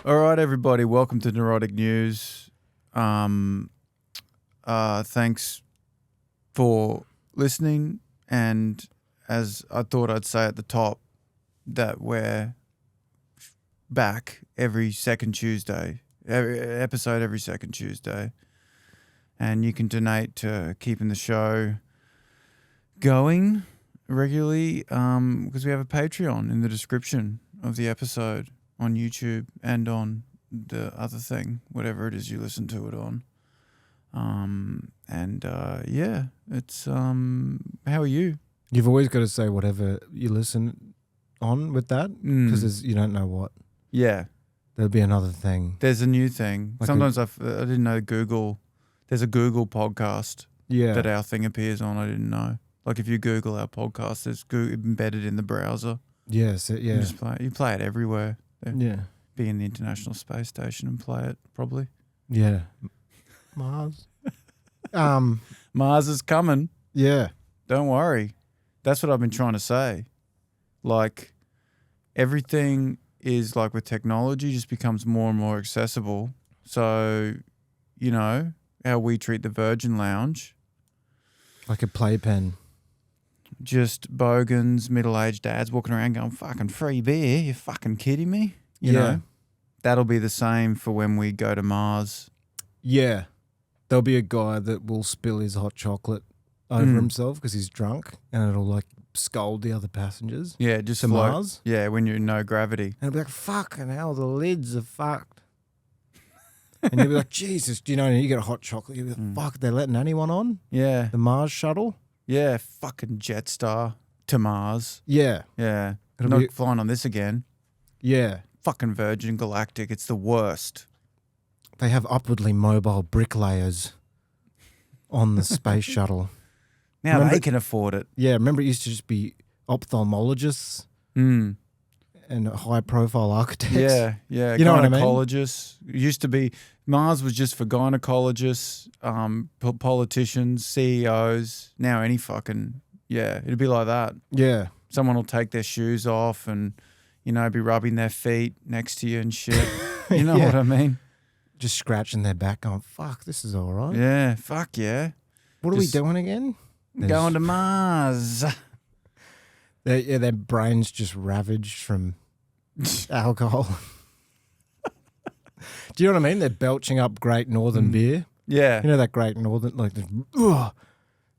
All right, everybody. Welcome to Neurotic News. Thanks for listening. And as I thought I'd say at the top, that we're back every second Tuesday, episode every second Tuesday. And you can donate to keeping the show going regularly because we have a Patreon in the description of the episode on YouTube and on the other thing, whatever it is you listen to it on. Yeah, it's how are you? You've always got to say whatever you listen on with that because you don't know what. Yeah. There'll be another thing. There's a new thing. Like Sometimes I didn't know Google. There's a Google podcast that our thing appears on. I didn't know. Like if you Google our podcast, it's embedded in the browser. Yes, You play it everywhere. Yeah. Be in the International Space Station and play it, probably. Yeah. Mars. Mars is coming. Yeah. Don't worry. That's what I've been trying to say. Like, everything is like with technology just becomes more and more accessible. So, you know, how we treat the Virgin Lounge. Like a playpen. Just bogans, middle-aged dads walking around going, fucking free beer, you fucking kidding me? You know? That'll be the same for when we go to Mars. Yeah. There'll be a guy that will spill his hot chocolate over himself because he's drunk and it'll like scold the other passengers. Yeah, just to float. Mars. Yeah, when you're in no gravity. And it'll be like, fucking hell, the lids are fucked. And you'll be like, Jesus, do you know, and you get a hot chocolate, you'll be like, fuck, they're letting anyone on? Yeah. The Mars shuttle? Yeah, fucking Jetstar to Mars. Yeah. Yeah. It'll Not be- flying on this again. Yeah. Fucking Virgin Galactic. It's the worst. They have upwardly mobile bricklayers on the space shuttle. Now they can afford it. Yeah, remember it used to just be ophthalmologists and high-profile architects? Yeah, yeah. You know what I mean? Gynecologists. It used to be, Mars was just for gynecologists, politicians, CEOs. Now any fucking, it'd be like that. Yeah. Someone will take their shoes off and, you know, be rubbing their feet next to you and shit. You know what I mean? Just scratching their back going, fuck, this is all right. Yeah, fuck yeah. What are we doing again? Going to Mars. Their brains just ravaged from alcohol. Do you know what I mean? They're belching up Great Northern beer. Yeah. You know that Great Northern, like, and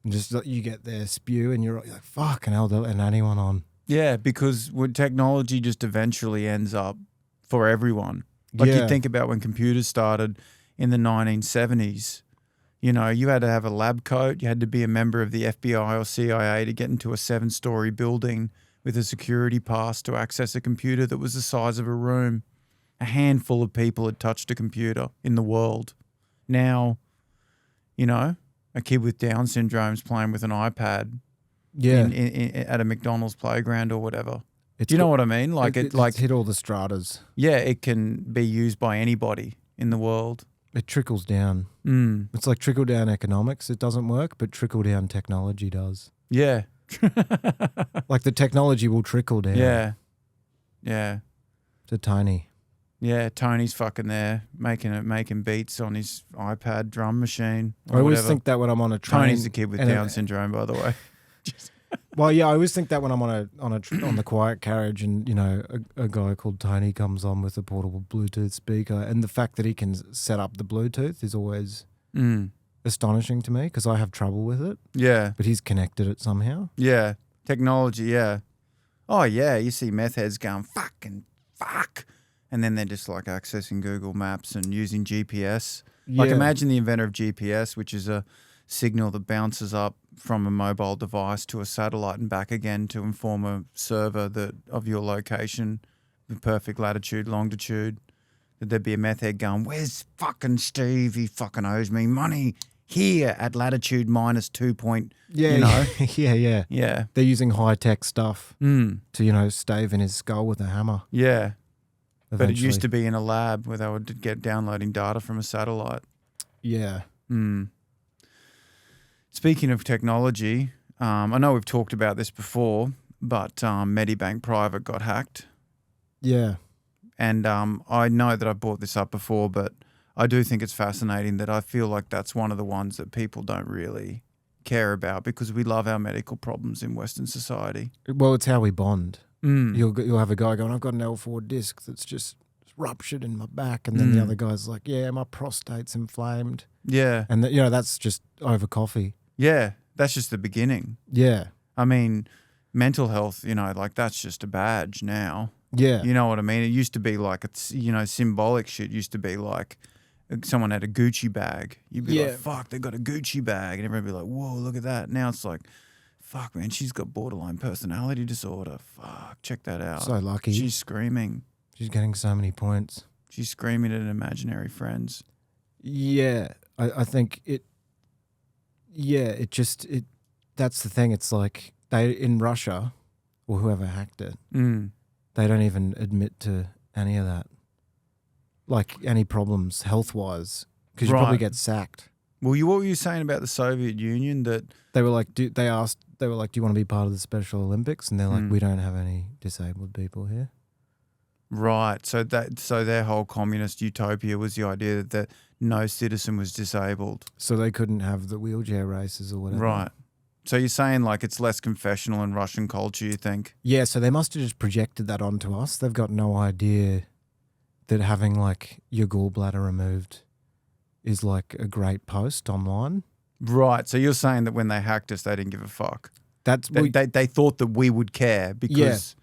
just you get their spew and you're like, fucking hell, they're letting anyone on. Yeah, because technology just eventually ends up for everyone. Like you think about when computers started in the 1970s, you know, you had to have a lab coat. You had to be a member of the FBI or CIA to get into a 7-story building with a security pass to access a computer that was the size of a room. A handful of people had touched a computer in the world. Now, you know, a kid with Down syndrome's playing with an iPad at a McDonald's playground or whatever. Do you know what I mean? Like it's hit all the stratas. Yeah, it can be used by anybody in the world. It trickles down. It's like trickle down economics. It doesn't work, but trickle down technology does. Yeah. Like the technology will trickle down. Yeah. Yeah. To Tony. Yeah, Tony's fucking there making beats on his iPad drum machine. I always think that when I'm on a train. Tony's the kid with Down syndrome, by the way. Well, yeah, I always think that when I'm on the quiet carriage, and you know, a guy called Tony comes on with a portable Bluetooth speaker, and the fact that he can set up the Bluetooth is always astonishing to me because I have trouble with it. Yeah, but he's connected it somehow. Yeah, technology. Yeah. Oh yeah, you see meth heads going fucking fuck, and then they're just like accessing Google Maps and using GPS. Yeah. Like imagine the inventor of GPS, which is a signal that bounces up from a mobile device to a satellite and back again to inform a server that of your location, the perfect latitude, longitude. That there'd be a meth head going, "Where's fucking Steve? He fucking owes me money here at latitude -2 point." Yeah, you know? yeah. They're using high tech stuff to stave in his skull with a hammer. Yeah. Eventually. But it used to be in a lab where they would get downloading data from a satellite. Yeah. Speaking of technology, I know we've talked about this before, but Medibank Private got hacked. Yeah. And I know that I brought this up before, but I do think it's fascinating that I feel like that's one of the ones that people don't really care about because we love our medical problems in Western society. Well, it's how we bond. Mm. You'll have a guy going, I've got an L4 disc that's just ruptured in my back. And then the other guy's like, yeah, my prostate's inflamed. Yeah. And, that's just over coffee. Yeah. That's just the beginning. Yeah. I mean, mental health, like that's just a badge now. Yeah. You know what I mean? It used to be like, it's, symbolic shit used to be like someone had a Gucci bag. You'd be like, fuck, they got a Gucci bag. And everyone would be like, whoa, look at that. Now it's like, fuck, man, she's got borderline personality disorder. Fuck, check that out. So lucky. She's screaming. She's getting so many points. She's screaming at imaginary friends. Yeah. I think that's the thing. It's like in Russia or whoever hacked it, they don't even admit to any of that. Like any problems health-wise, because you probably get sacked. Well, what were you saying about the Soviet Union? That they were like, do you want to be part of the Special Olympics? And they're like, we don't have any disabled people here. Right. So their whole communist utopia was the idea that no citizen was disabled. So they couldn't have the wheelchair races or whatever. Right. So you're saying like it's less confessional in Russian culture, you think? Yeah, so they must have just projected that onto us. They've got no idea that having like your gallbladder removed is like a great post online. Right. So you're saying that when they hacked us, they didn't give a fuck. They thought that we would care because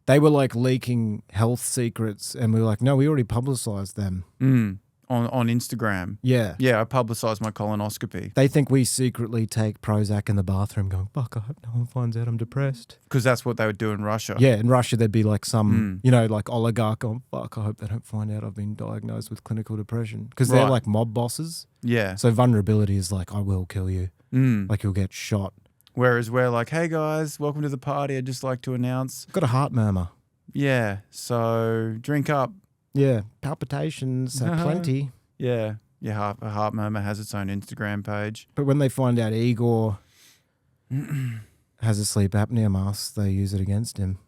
they were like leaking health secrets, and we were like, no, we already publicized them. On Instagram. Yeah. Yeah, I publicized my colonoscopy. They think we secretly take Prozac in the bathroom going, fuck, I hope no one finds out I'm depressed. Because that's what they would do in Russia. Yeah, in Russia there'd be like some, like oligarch going, fuck, I hope they don't find out I've been diagnosed with clinical depression. Because they're like mob bosses. Yeah. So vulnerability is like, I will kill you. Like you'll get shot. Whereas we're like, hey guys, welcome to the party. I'd just like to announce. I've got a heart murmur. Yeah, so drink up. Yeah, palpitations are plenty. Yeah, a heart murmur has its own Instagram page. But when they find out Igor has a sleep apnea mask, they use it against him.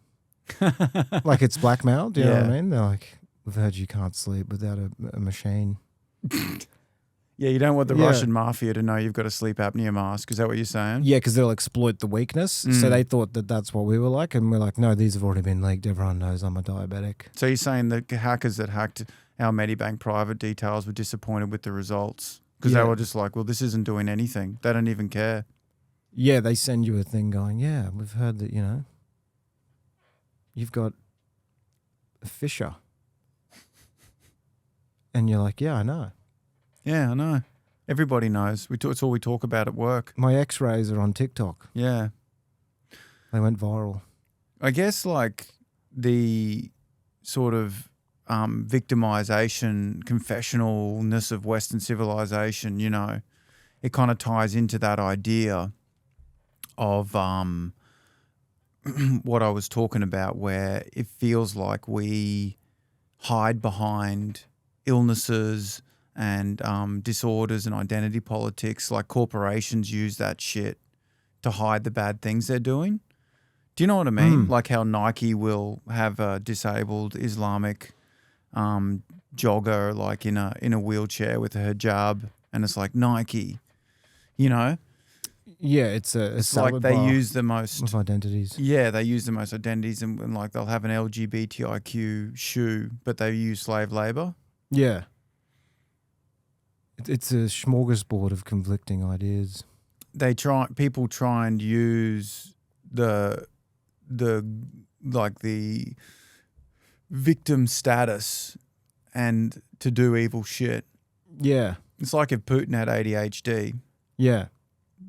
Like it's blackmail, do you know what I mean? They're like, we've heard you can't sleep without a machine. Yeah, you don't want the Russian mafia to know you've got a sleep apnea mask. Is that what you're saying? Yeah, because they'll exploit the weakness. So they thought that that's what we were like. And we're like, no, these have already been leaked. Everyone knows I'm a diabetic. So you're saying the hackers that hacked our Medibank private details were disappointed with the results? Because they were just like, well, this isn't doing anything. They don't even care. Yeah, they send you a thing going, yeah, we've heard that, you've got a fissure. And you're like, yeah, I know. Yeah, I know. Everybody knows. It's all we talk about at work. My x-rays are on TikTok. Yeah. They went viral. I guess like the sort of victimization, confessionalness of Western civilization, it kind of ties into that idea of what I was talking about, where it feels like we hide behind illnesses and disorders and identity politics. Like corporations use that shit to hide the bad things they're doing. Do you know what I mean? Like how Nike will have a disabled Islamic jogger like in a wheelchair with a hijab, and it's like Nike, Yeah, it's like they use the most of identities. Yeah, they use the most identities, and like they'll have an LGBTIQ shoe, but they use slave labor. Yeah. It's a smorgasbord of conflicting ideas. People try and use the victim status and to do evil shit. Yeah. It's like if Putin had ADHD. Yeah.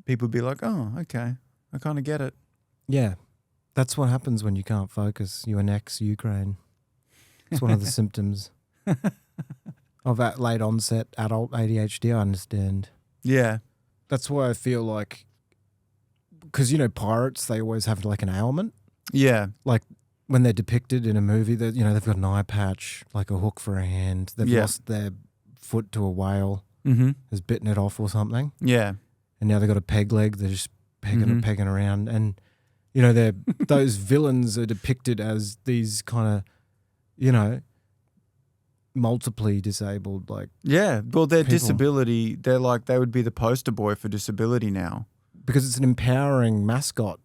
People would be like, oh, okay, I kind of get it. Yeah. That's what happens when you can't focus. You annex Ukraine. It's one of the symptoms of that late onset adult ADHD, I understand. Yeah. That's why I feel like, because, pirates, they always have like an ailment. Yeah. Like when they're depicted in a movie, that they've got an eye patch, like a hook for a hand. They've lost their foot to a whale, has bitten it off or something. Yeah. And now they've got a peg leg. They're just pegging around. And, those villains are depicted as these kind of, multiply disabled, like Yeah, well, their people. disability, they would be the poster boy for disability now. Because it's an empowering mascot.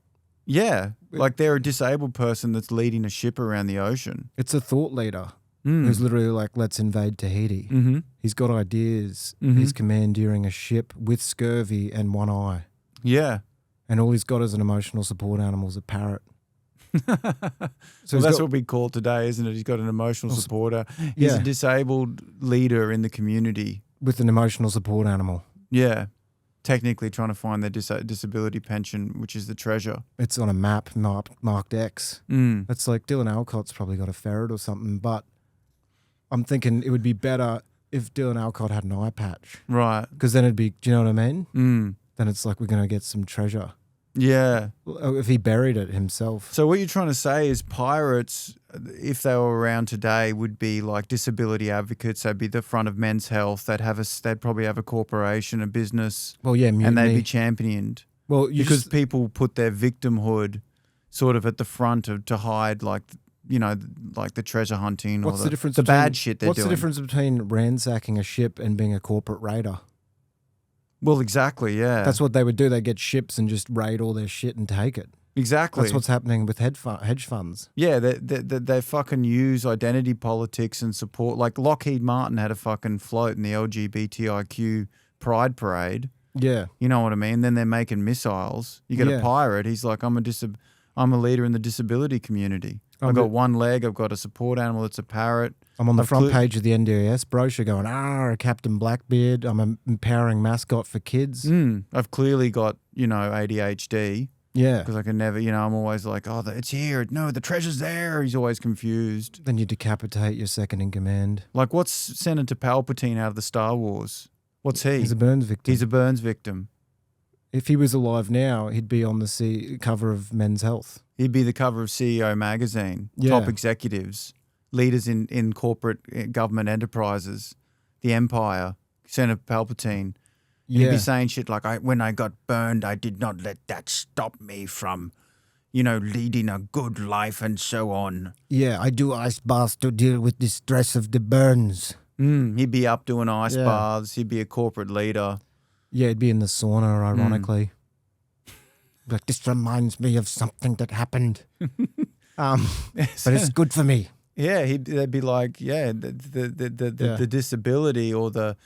Yeah, like they're a disabled person that's leading a ship around the ocean. It's a thought leader who's literally like, let's invade Tahiti. Mm-hmm. He's got ideas. He's commandeering a ship with scurvy and one eye. Yeah. And all he's got as an emotional support animal is a parrot. So that's what we call it today, isn't it? He's got an emotional supporter. He's a disabled leader in the community. With an emotional support animal. Yeah. Technically trying to find their disability pension, which is the treasure. It's on a map marked X. It's like Dylan Alcott's probably got a ferret or something, but I'm thinking it would be better if Dylan Alcott had an eye patch. Right. Because then it'd be, do you know what I mean? Then it's like we're going to get some treasure. Yeah. If he buried it himself. So what you're trying to say is pirates, if they were around today, would be like disability advocates. They'd be the front of Men's Health. They'd probably have a corporation, a business. Well, yeah, mutiny. And they'd be championed. Well, because people put their victimhood sort of at the front to hide, like, you know, like the treasure hunting what's or the difference bad shit they're doing. What's the difference between ransacking a ship and being a corporate raider? Well, exactly, yeah. That's what they would do. They get ships and just raid all their shit and take it. Exactly. That's what's happening with hedge funds. Yeah, they fucking use identity politics and support. Like Lockheed Martin had a fucking float in the LGBTIQ pride parade. Yeah. You know what I mean? Then they're making missiles. You get a pirate. He's like, I'm a leader in the disability community. I've got one leg. I've got a support animal that's a parrot. I'm on the front page of the NDIS brochure going, Captain Blackbeard. I'm an empowering mascot for kids. I've clearly got, you know, ADHD. Yeah. Because I can never, you know, I'm always like, oh, it's here. No, the treasure's there. He's always confused. Then you decapitate your second in command. Like, what's Senator Palpatine out of the Star Wars? What's he? He's a burns victim. He's a burns victim. If he was alive now, he'd be on the cover of Men's Health. He'd be the cover of CEO magazine, top executives, leaders in corporate government enterprises, the empire, Senator Palpatine. He'd be saying shit like, when I got burned, I did not let that stop me from, you know, leading a good life and so on. Yeah, I do ice baths to deal with the stress of the burns. He'd be up doing ice baths. He'd be a corporate leader. Yeah, he'd be in the sauna, ironically. Like, this reminds me of something that happened. But it's good for me. Yeah, they'd be like, the disability or the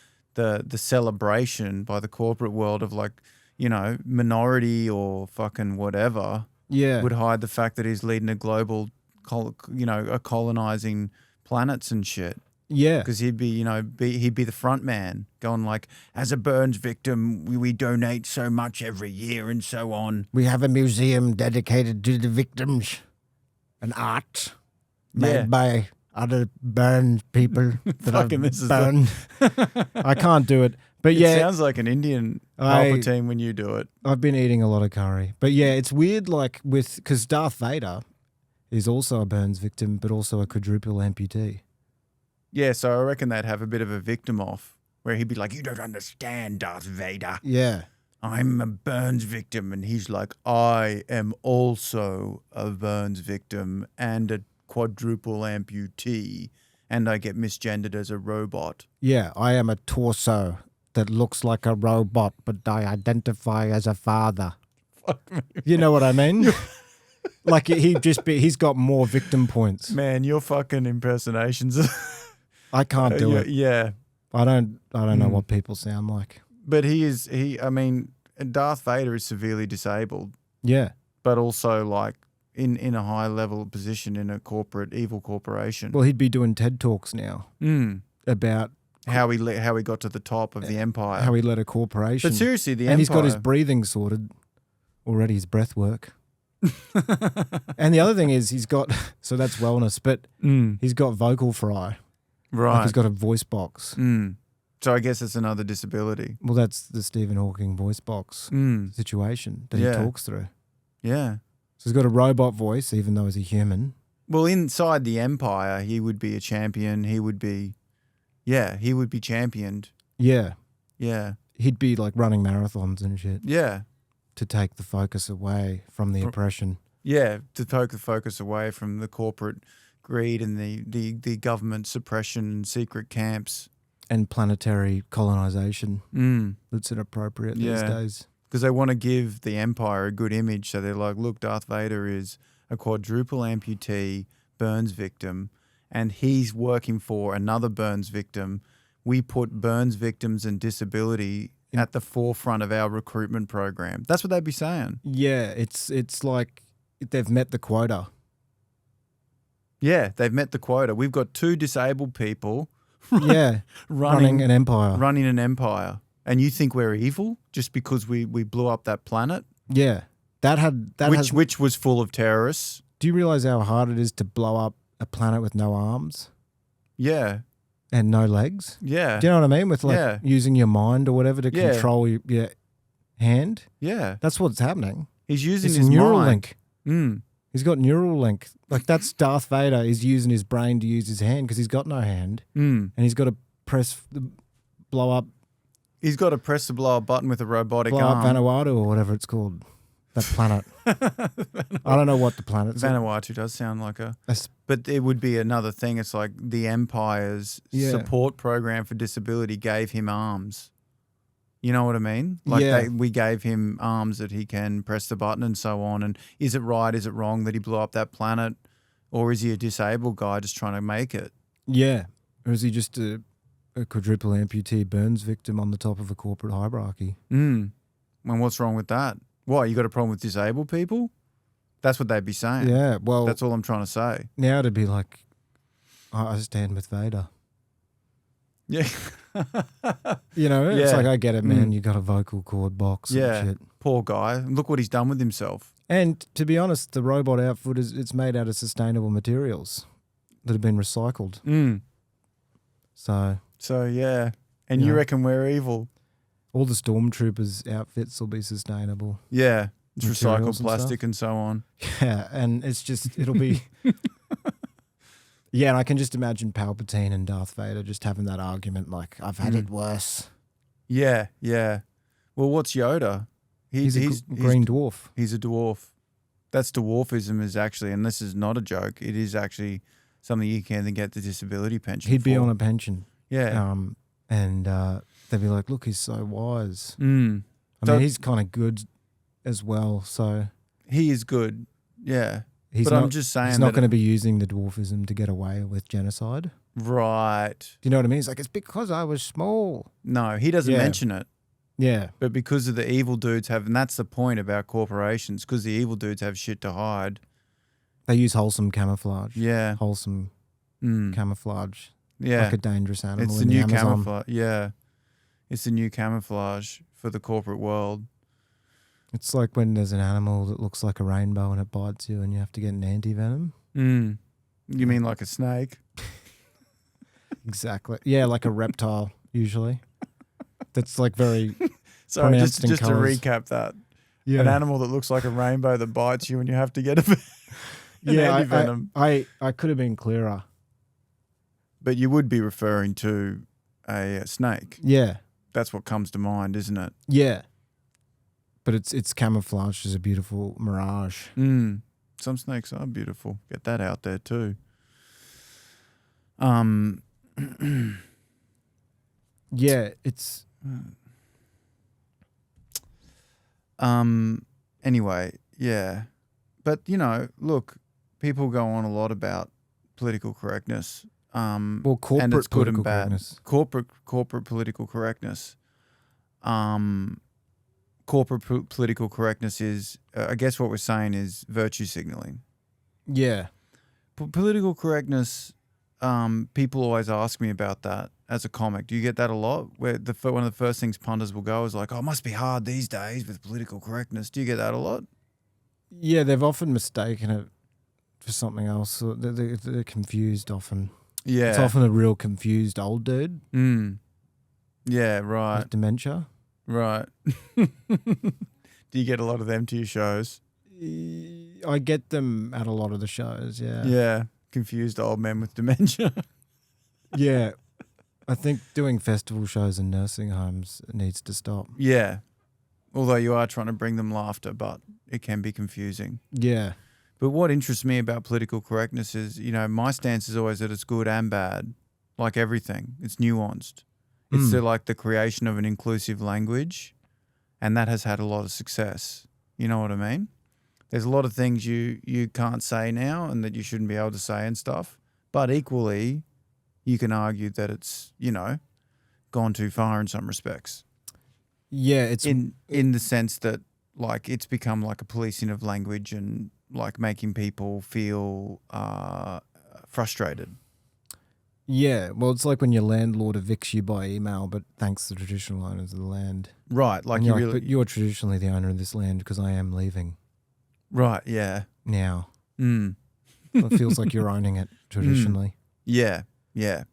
celebration by the corporate world of, like, you know, minority or fucking whatever would hide the fact that he's leading a global, you know, colonizing planets and shit. Yeah. Because he'd be, you know, he'd be the front man going like, as a burns victim, we donate so much every year and so on. We have a museum dedicated to the victims and art made by other burn people that I've burned. I can't do it. But it sounds like an Indian Palpatine when you do it. I've been eating a lot of curry. But yeah, it's weird, like, because Darth Vader is also a burns victim, but also a quadruple amputee. Yeah, so I reckon they'd have a bit of a victim off where he'd be like, you don't understand, Darth Vader. Yeah. I'm a burns victim. And he's like, I am also a burns victim and a quadruple amputee. And I get misgendered as a robot. Yeah, I am a torso that looks like a robot, but I identify as a father. Fuck me. You know what I mean? Like he's got more victim points. Man, your fucking impersonations. I can't do it. Yeah. I don't know what people sound like. But I mean, Darth Vader is severely disabled. Yeah. But also like in a high level position in a evil corporation. Well, he'd be doing TED Talks now about how he got to the top of the empire. How he led a corporation. But seriously, the empire. And he's got his breathing sorted already, his breath work. And the other thing is so that's wellness, but he's got vocal fry. Right. Like he's got a voice box. So I guess it's another disability. Well, that's the Stephen Hawking voice box situation that he talks through. Yeah. So he's got a robot voice, even though he's a human. Well, inside the empire, he would be a champion. He would be championed. Yeah. Yeah. He'd be like running marathons and shit. Yeah. To take the focus away from the oppression. Yeah, to take the focus away from the corporate greed and the government suppression and secret camps. And planetary colonization. Mm. That's inappropriate these days. Because they want to give the Empire a good image. So they're like, look, Darth Vader is a quadruple amputee burns victim, and he's working for another burns victim. We put burns victims and disability at the forefront of our recruitment program. That's what they'd be saying. Yeah, it's like they've met the quota. Yeah, they've met the quota. We've got 2 disabled people running an empire. Running an empire. And you think we're evil just because we blew up that planet? Yeah. Which was full of terrorists. Do you realize how hard it is to blow up a planet with no arms? Yeah. And no legs? Yeah. Do you know what I mean? With using your mind or whatever to control your hand? Yeah. That's what's happening. He's using his his Neuralink. Mm. He's got Neuralink. Like that's Darth Vader. He's using his brain to use his hand because he's got no hand. Mm. And he's got to blow up. He's got to press the blow up button with a robotic blow arm. Up Vanuatu or whatever it's called. That planet. I don't know what the planet is. Vanuatu does sound like but it would be another thing. It's like the Empire's support program for disability gave him arms. You know what I mean? Like we gave him arms that he can press the button and so on. And is it right? Is it wrong that he blew up that planet? Or is he a disabled guy just trying to make it? Yeah. Or is he just a quadruple amputee burns victim on the top of a corporate hierarchy? Mm. And what's wrong with that? What, you got a problem with disabled people? That's what they'd be saying. Yeah, well... That's all I'm trying to say. Now it'd be like, I stand with Vader. Yeah. It's like, I get it, man. You got a vocal cord box and shit. Poor guy. Look what he's done with himself. And to be honest, the robot outfit, it's made out of sustainable materials that have been recycled. Mm. So yeah. And you reckon we're evil? All the stormtroopers' outfits will be sustainable. Yeah. It's recycled plastic and so on. Yeah, and it's just, it'll be... Yeah, and I can just imagine Palpatine and Darth Vader just having that argument like, I've had it worse. Yeah, yeah. Well, what's Yoda? He's a green dwarf. He's a dwarf. That's dwarfism is actually, and this is not a joke, it is actually something you can get the disability pension He'd be on a pension. Yeah. And they'd be like, look, he's so wise. Mm. I mean, he's kind of good as well, so... He is good, yeah. I'm just saying he's not going to be using the dwarfism to get away with genocide. Right. Do you know what I mean? It's like, it's because I was small. No, he doesn't mention it. Yeah. But because of the evil dudes and that's the point about corporations, because the evil dudes have shit to hide. They use wholesome camouflage. Yeah. Wholesome camouflage. Yeah. Like a dangerous animal. It's the new camouflage. Yeah. It's the new camouflage for the corporate world. It's like when there's an animal that looks like a rainbow and it bites you and you have to get an anti-venom. Mm. You mean like a snake? Exactly. Yeah, like a reptile, usually. That's like very Sorry, pronounced just to colours. recap that. Yeah. An animal that looks like a rainbow that bites you and you have to get an anti-venom. I could have been clearer. But you would be referring to a snake. Yeah. That's what comes to mind, isn't it? Yeah. But it's camouflaged as a beautiful mirage. Mm. Some snakes are beautiful. Get that out there too. Yeah, it's... Anyway, yeah. But, look, people go on a lot about political correctness. Well, corporate and it's good political and bad. correctness. Corporate political correctness. Corporate political correctness is, I guess what we're saying is virtue signaling. Yeah. Political correctness, people always ask me about that as a comic. Do you get that a lot? Where one of the first things punters will go is like, oh, it must be hard these days with political correctness. Do you get that a lot? Yeah, they've often mistaken it for something else. So they're confused often. Yeah. It's often a real confused old dude. Mm. Yeah, right. With dementia. Right. Do you get a lot of them to your shows? I get them at a lot of the shows, yeah. Yeah, confused old men with dementia. Yeah. I think doing festival shows in nursing homes needs to stop. Yeah. Although you are trying to bring them laughter, but it can be confusing. Yeah. But what interests me about political correctness is, my stance is always that it's good and bad, like everything. It's nuanced. It's like the creation of an inclusive language, and that has had a lot of success. You know what I mean? There's a lot of things you can't say now and that you shouldn't be able to say and stuff. But equally, you can argue that it's, gone too far in some respects. Yeah, it's in the sense that like it's become like a policing of language and like making people feel frustrated. Yeah, well, it's like when your landlord evicts you by email, but thanks to the traditional owners of the land. Right, like but you're traditionally the owner of this land because I am leaving. Right, yeah. Now. Mm. It feels like you're owning it traditionally. Yeah, yeah.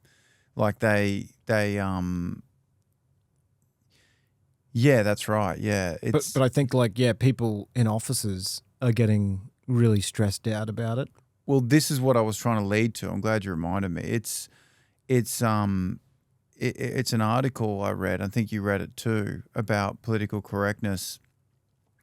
Like they yeah, that's right. Yeah, but I think people in offices are getting really stressed out about it. Well, this is what I was trying to lead to. I'm glad you reminded me. It's an article I read. I think you read it too, about political correctness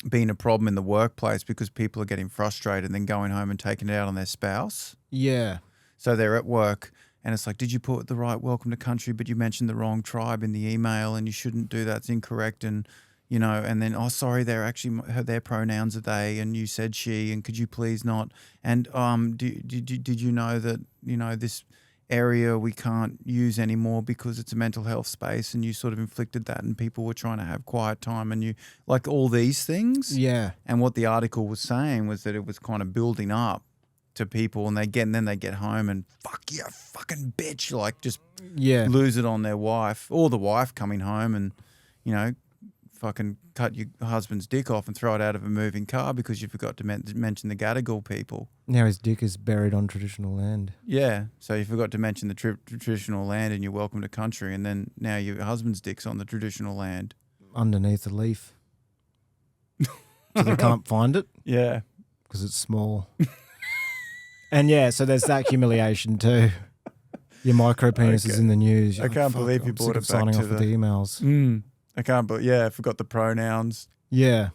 being a problem in the workplace because people are getting frustrated and then going home and taking it out on their spouse. Yeah. So they're at work and it's like, did you put the right welcome to country, but you mentioned the wrong tribe in the email and you shouldn't do that. It's incorrect. And, and then, oh, sorry, their pronouns are they and you said she and could you please not? And did you know that, this area we can't use anymore because it's a mental health space and you sort of inflicted that and people were trying to have quiet time and you like all these things. Yeah. And what the article was saying was that it was kind of building up to people and then they get home and fuck you, fucking bitch, like just lose it on their wife or the wife coming home and, fucking cut your husband's dick off and throw it out of a moving car because you forgot to mention the Gadigal people. Now his dick is buried on traditional land. Yeah, so you forgot to mention the traditional land and you're welcome to country, and then now your husband's dick's on the traditional land. Underneath a leaf. So they can't find it? Yeah. Because it's small. And so there's that humiliation too. Your micro penis is in the news. I can't believe you brought it back signing to off with the emails. I can't, but I forgot the pronouns. Yeah.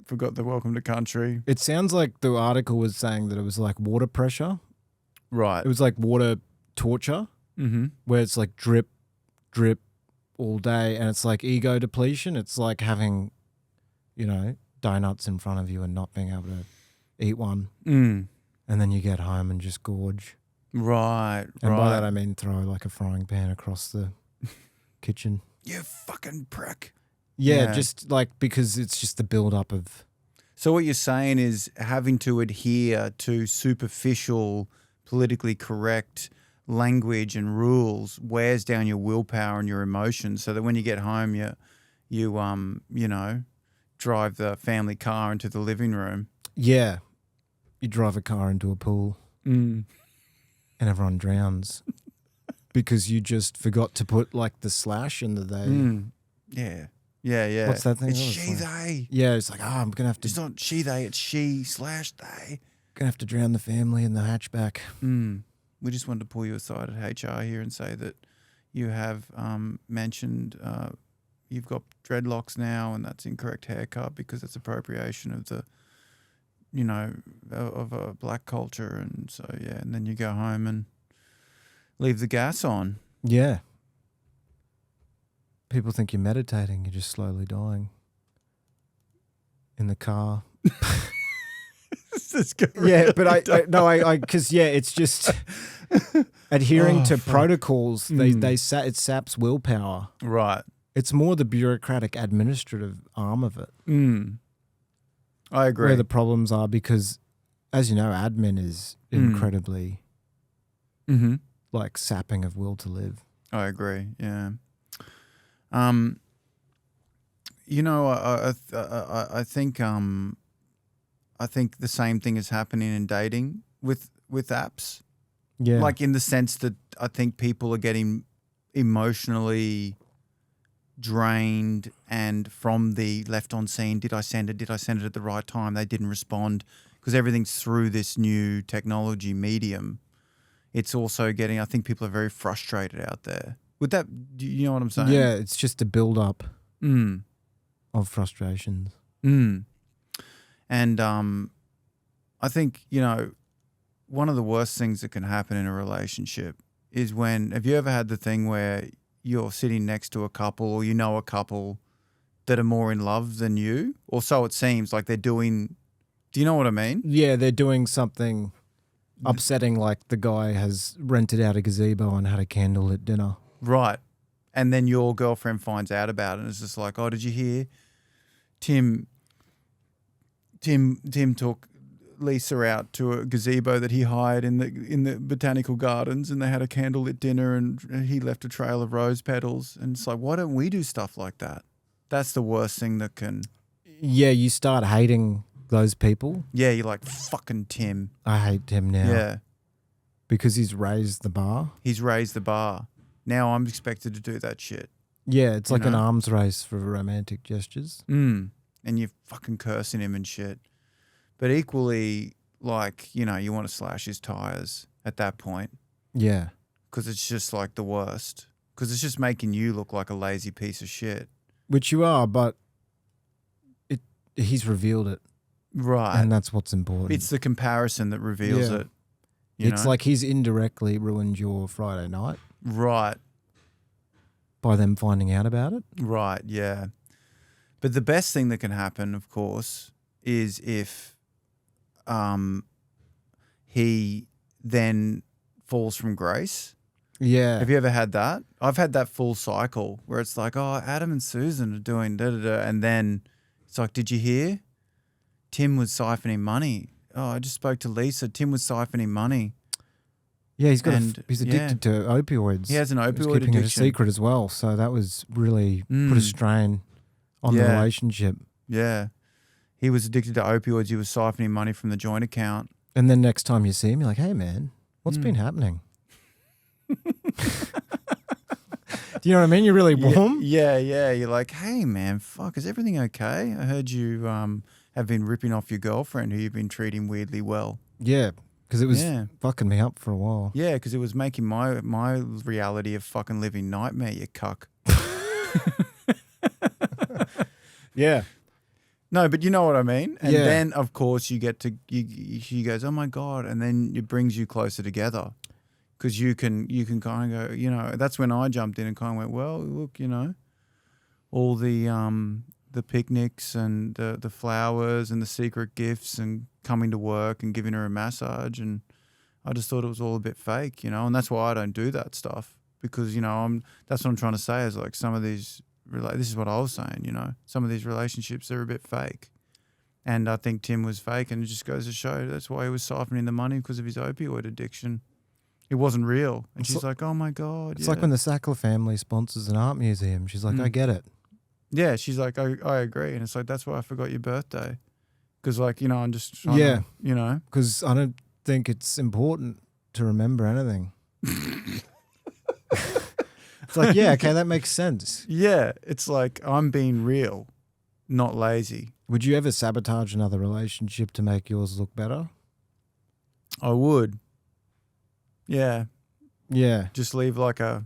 Forgot the welcome to country. It sounds like the article was saying that it was like water pressure. Right. It was like water torture, where it's like drip, drip all day. And it's like ego depletion. It's like having, donuts in front of you and not being able to eat one. And then you get home and just gorge. Right. And by that I mean throw like a frying pan across the kitchen. You fucking prick. Yeah, just like because it's just the build up of. So what you're saying is having to adhere to superficial, politically correct language and rules wears down your willpower and your emotions, so that when you get home, you drive the family car into the living room. Yeah, you drive a car into a pool, and everyone drowns. Because you just forgot to put like the slash in the they. Yeah. What's that thing? It's she, they. Yeah, it's like, I'm going to have to. It's not she, they, it's she/they. Going to have to drown the family in the hatchback. We just wanted to pull you aside at HR here and say that you have mentioned you've got dreadlocks now and that's incorrect haircut because it's appropriation of the, of a black culture. And so, and then you go home and leave the gas on. Yeah. People think you're meditating. You're just slowly dying. In the car. Yeah, but because it's just adhering to protocols. It saps willpower. Right. It's more the bureaucratic administrative arm of it. I agree. Where the problems are because, as you know, admin is incredibly like sapping of will to live. I agree. Yeah. I think the same thing is happening in dating with apps. Yeah. Like in the sense that I think people are getting emotionally drained and from the left on scene, did I send it at the right time? They didn't respond because everything's through this new technology medium. It's also I think people are very frustrated out there. With that, do you know what I'm saying? Yeah, it's just a build-up of frustrations. And I think, one of the worst things that can happen in a relationship is have you ever had the thing where you're sitting next to a couple or a couple that are more in love than you? Or so it seems like they're doing, do you know what I mean? Yeah, they're doing something upsetting, like the guy has rented out a gazebo and had a candlelit dinner. Right. And then your girlfriend finds out about it and it's just like, oh, did you hear? Tim took Lisa out to a gazebo that he hired in the botanical gardens, and they had a candlelit dinner, and he left a trail of rose petals. And it's like, why don't we do stuff like that? That's the worst thing that can. Yeah, you start hating those people. Yeah, you're like, fucking Tim. I hate Tim now. Yeah. Because he's raised the bar. He's raised the bar. Now I'm expected to do that shit. Yeah, it's like an arms race for romantic gestures. And you're fucking cursing him and shit. But equally, like, you want to slash his tires at that point. Yeah. Because it's just like the worst. Because it's just making you look like a lazy piece of shit. Which you are, but he's revealed it. Right. And that's what's important. It's the comparison that reveals it. It's like he's indirectly ruined your Friday night. Right. By them finding out about it. Right, yeah. But the best thing that can happen, of course, is if he then falls from grace. Yeah. Have you ever had that? I've had that full cycle where it's like, oh, Adam and Susan are doing da-da-da. And then it's like, did you hear? Tim was siphoning money. Oh, I just spoke to Lisa. Tim was siphoning money. Yeah, he's addicted to opioids. He has an opioid He's keeping addiction. it a secret as well. So that was really put a strain on the relationship. Yeah. He was addicted to opioids. He was siphoning money from the joint account. And then next time you see him, you're like, hey, man, what's been happening? Do you know what I mean? You're really warm. Yeah. You're like, hey, man, fuck, is everything okay? I heard you have been ripping off your girlfriend who you've been treating weirdly well. Yeah, because it was fucking me up for a while. Yeah, because it was making my reality a fucking living nightmare, you cuck. Yeah. No, but you know what I mean? And then, of course, you get to, she goes, oh, my God. And then it brings you closer together because you can kind of go, that's when I jumped in and kind of went, well, look, all the picnics and the flowers and the secret gifts and coming to work and giving her a massage. And I just thought it was all a bit fake, and that's why I don't do that stuff because, that's what I'm trying to say is like some of these, this is what I was saying, some of these relationships, they're a bit fake. And I think Tim was fake, and it just goes to show that's why he was siphoning the money because of his opioid addiction. It wasn't real. And she's like, oh my God. It's like when the Sackler family sponsors an art museum. She's like, I get it. Yeah, she's like, I agree. And it's like, that's why I forgot your birthday. Because I'm just trying to, Because I don't think it's important to remember anything. It's like, yeah, okay, that makes sense. Yeah, it's like I'm being real, not lazy. Would you ever sabotage another relationship to make yours look better? I would. Yeah. Yeah. Just leave like a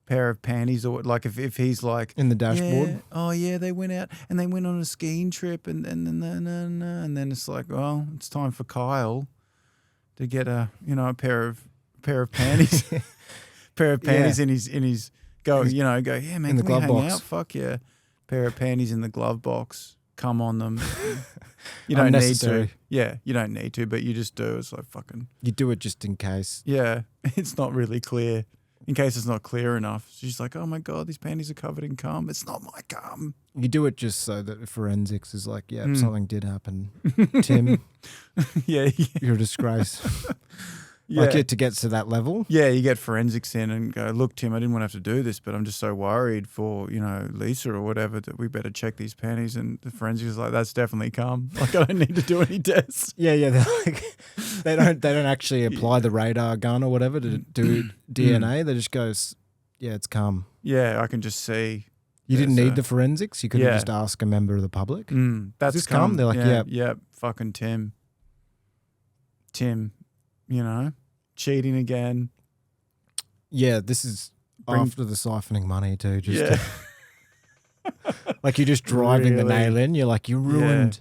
pair of panties or like if he's like in the dashboard. Yeah, oh yeah, they went out and they went on a skiing trip and then it's like, well, it's time for Kyle to get a pair of panties. Pair of panties in his go, yeah, man, in the can glove we hang box. out? Fuck yeah. Pair of panties in the glove box. Come on them. You don't need to. Yeah, you don't need to, but you just do. It's like fucking. You do it just in case. Yeah, it's not really clear. In case it's not clear enough. She's like, oh my God, these panties are covered in cum. It's not my cum. You do it just so that forensics is like, yeah, something did happen. Tim, yeah. You're a disgrace. Yeah. Like to get to that level. Yeah, you get forensics in and go, look, Tim, I didn't want to have to do this, but I'm just so worried for, Lisa or whatever that we better check these panties. And the forensics is like, that's definitely cum. Like, I don't need to do any tests. Yeah. They're like, they don't actually apply the radar gun or whatever to do DNA. They just goes, yeah, it's cum. Yeah, I can just see. You didn't need the forensics. You could just ask a member of the public. That's is this cum? They're like, yeah, fucking Tim, cheating again. Yeah, this is after the siphoning money too. Just like you're just driving the nail in. You're like, you ruined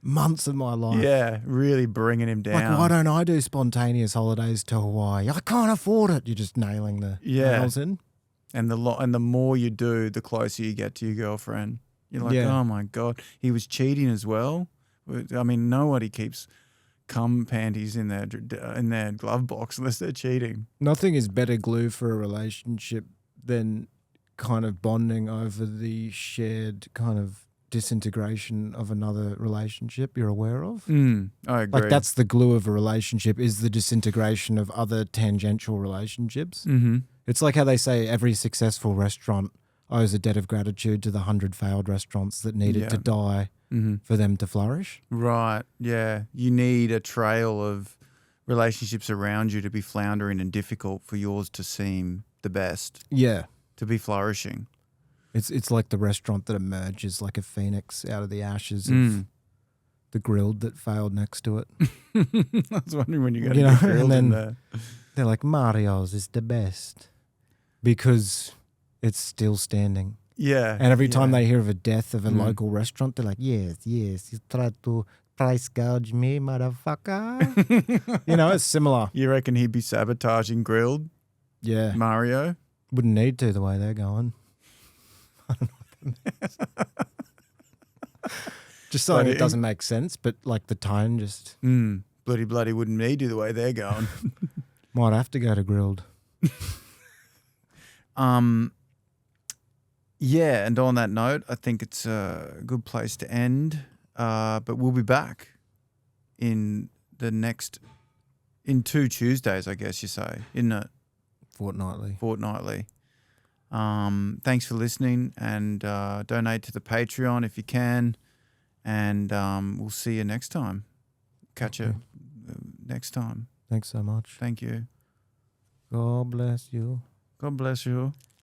months of my life. Yeah, really bringing him down. Like, why don't I do spontaneous holidays to Hawaii? I can't afford it. You're just nailing the nails in. And the more you do, the closer you get to your girlfriend. You're like, oh my God. He was cheating as well. I mean, nobody keeps cum panties in their glove box unless they're cheating. Nothing is better glue for a relationship than kind of bonding over the shared kind of disintegration of another relationship you're aware of. I agree. Like that's the glue of a relationship, is the disintegration of other tangential relationships. Mm-hmm. It's like how they say every successful restaurant owes a debt of gratitude to the 100 failed restaurants that needed to die for them to flourish. Right, yeah. You need a trail of relationships around you to be floundering and difficult for yours to seem the best. Yeah. To be flourishing. It's like the restaurant that emerges like a phoenix out of the ashes of the grilled that failed next to it. I was wondering when you're going to get grilled in there. They're like, Mario's is the best because it's still standing. Yeah. And every time they hear of a death of a local restaurant, they're like, yes, you tried to price gouge me, motherfucker. It's similar. You reckon he'd be sabotaging grilled? Yeah. Mario? Wouldn't need to the way they're going. I don't know what that means. Just something that doesn't make sense, but like the tone just... Bloody wouldn't need to the way they're going. Might have to go to grilled. Yeah, and on that note, I think it's a good place to end. But we'll be back in 2 Tuesdays, I guess you say, isn't it? Fortnightly. Thanks for listening, and donate to the Patreon if you can. And we'll see you next time. Catch you next time. Thanks so much. Thank you. God bless you. God bless you.